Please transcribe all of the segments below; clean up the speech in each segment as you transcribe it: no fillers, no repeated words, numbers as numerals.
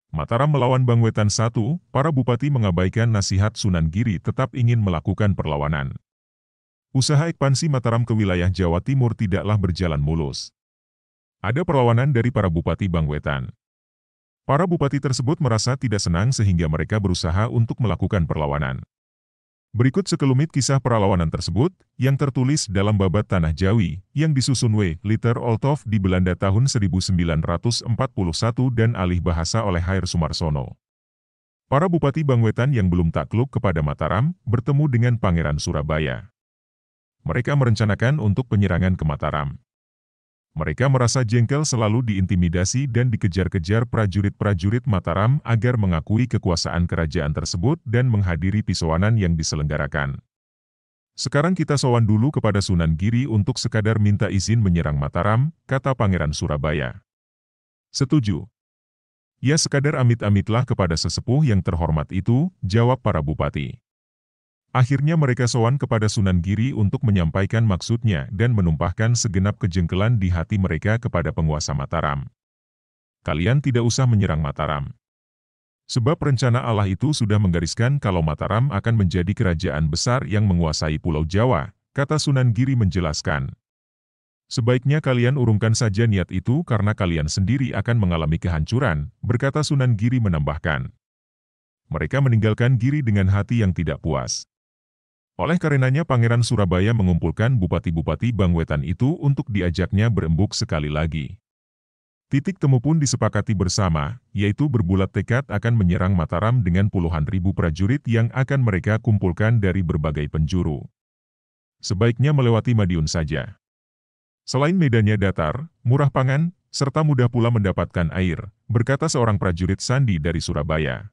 Mataram melawan Bangwetan I, para bupati mengabaikan nasihat Sunan Giri tetap ingin melakukan perlawanan. Usaha ekspansi Mataram ke wilayah Jawa Timur tidaklah berjalan mulus. Ada perlawanan dari para bupati Bangwetan. Para bupati tersebut merasa tidak senang sehingga mereka berusaha untuk melakukan perlawanan. Berikut sekelumit kisah perlawanan tersebut, yang tertulis dalam Babat Tanah Jawi, yang disusun W. Liter Olthof di Belanda tahun 1941 dan alih bahasa oleh Hair Sumarsono. Para bupati Bangwetan yang belum takluk kepada Mataram, bertemu dengan Pangeran Surabaya. Mereka merencanakan untuk penyerangan ke Mataram. Mereka merasa jengkel selalu diintimidasi dan dikejar-kejar prajurit-prajurit Mataram agar mengakui kekuasaan kerajaan tersebut dan menghadiri pisauanan yang diselenggarakan. Sekarang kita sowan dulu kepada Sunan Giri untuk sekadar minta izin menyerang Mataram, kata Pangeran Surabaya. Setuju. Ya sekadar amit-amitlah kepada sesepuh yang terhormat itu, jawab para bupati. Akhirnya mereka sowan kepada Sunan Giri untuk menyampaikan maksudnya dan menumpahkan segenap kejengkelan di hati mereka kepada penguasa Mataram. Kalian tidak usah menyerang Mataram. Sebab rencana Allah itu sudah menggariskan kalau Mataram akan menjadi kerajaan besar yang menguasai Pulau Jawa, kata Sunan Giri menjelaskan. Sebaiknya kalian urungkan saja niat itu karena kalian sendiri akan mengalami kehancuran, berkata Sunan Giri menambahkan. Mereka meninggalkan Giri dengan hati yang tidak puas. Oleh karenanya Pangeran Surabaya mengumpulkan bupati-bupati Bangwetan itu untuk diajaknya berembuk sekali lagi. Titik temu pun disepakati bersama, yaitu berbulat tekad akan menyerang Mataram dengan puluhan ribu prajurit yang akan mereka kumpulkan dari berbagai penjuru. Sebaiknya melewati Madiun saja. Selain medannya datar, murah pangan, serta mudah pula mendapatkan air, berkata seorang prajurit sandi dari Surabaya.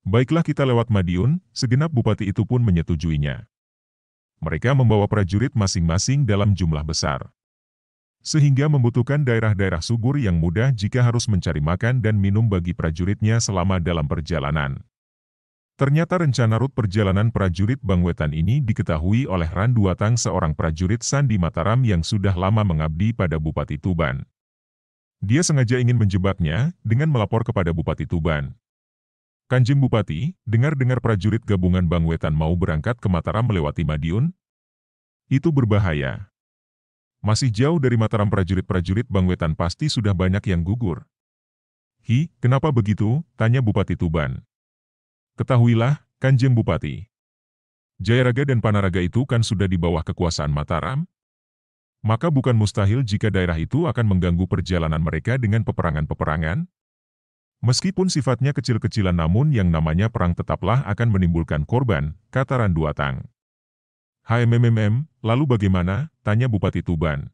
Baiklah kita lewat Madiun, segenap bupati itu pun menyetujuinya. Mereka membawa prajurit masing-masing dalam jumlah besar. Sehingga membutuhkan daerah-daerah subur yang mudah jika harus mencari makan dan minum bagi prajuritnya selama dalam perjalanan. Ternyata rencana rute perjalanan prajurit Bangwetan ini diketahui oleh Randuatang seorang prajurit sandi Mataram yang sudah lama mengabdi pada Bupati Tuban. Dia sengaja ingin menjebaknya dengan melapor kepada Bupati Tuban. Kanjeng Bupati, dengar-dengar prajurit gabungan Bangwetan mau berangkat ke Mataram melewati Madiun? Itu berbahaya. Masih jauh dari Mataram prajurit-prajurit Bangwetan pasti sudah banyak yang gugur. Hi, kenapa begitu? Tanya Bupati Tuban. Ketahuilah, Kanjeng Bupati. Jayaraga dan Panaraga itu kan sudah di bawah kekuasaan Mataram? Maka bukan mustahil jika daerah itu akan mengganggu perjalanan mereka dengan peperangan-peperangan? Meskipun sifatnya kecil-kecilan namun yang namanya perang tetaplah akan menimbulkan korban, kata Randuatang. Lalu bagaimana? Tanya Bupati Tuban.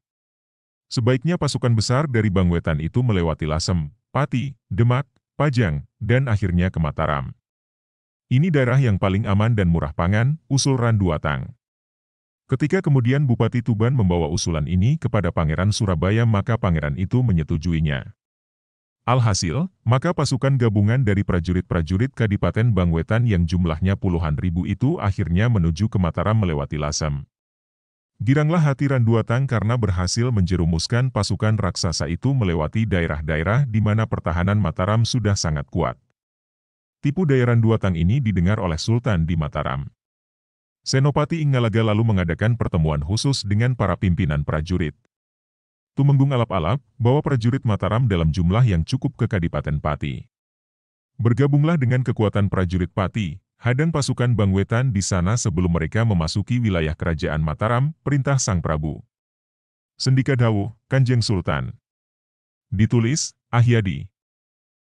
Sebaiknya pasukan besar dari Bangwetan itu melewati Lasem, Pati, Demak, Pajang, dan akhirnya ke Mataram. Ini daerah yang paling aman dan murah pangan, usul Randuatang. Ketika kemudian Bupati Tuban membawa usulan ini kepada Pangeran Surabaya maka pangeran itu menyetujuinya. Alhasil, maka pasukan gabungan dari prajurit-prajurit Kadipaten Bangwetan yang jumlahnya puluhan ribu itu akhirnya menuju ke Mataram melewati Lasem. Giranglah hati Randuatang karena berhasil menjerumuskan pasukan raksasa itu melewati daerah-daerah di mana pertahanan Mataram sudah sangat kuat. Tipu daya Randuatang ini didengar oleh Sultan di Mataram. Senopati Inggalaga lalu mengadakan pertemuan khusus dengan para pimpinan prajurit. Tumenggung alap-alap, bawa prajurit Mataram dalam jumlah yang cukup ke Kadipaten Pati. Bergabunglah dengan kekuatan prajurit Pati, hadang pasukan Bangwetan di sana sebelum mereka memasuki wilayah kerajaan Mataram, perintah Sang Prabu. Sendika dawuh, Kanjeng Sultan. Ditulis, Ahyadi.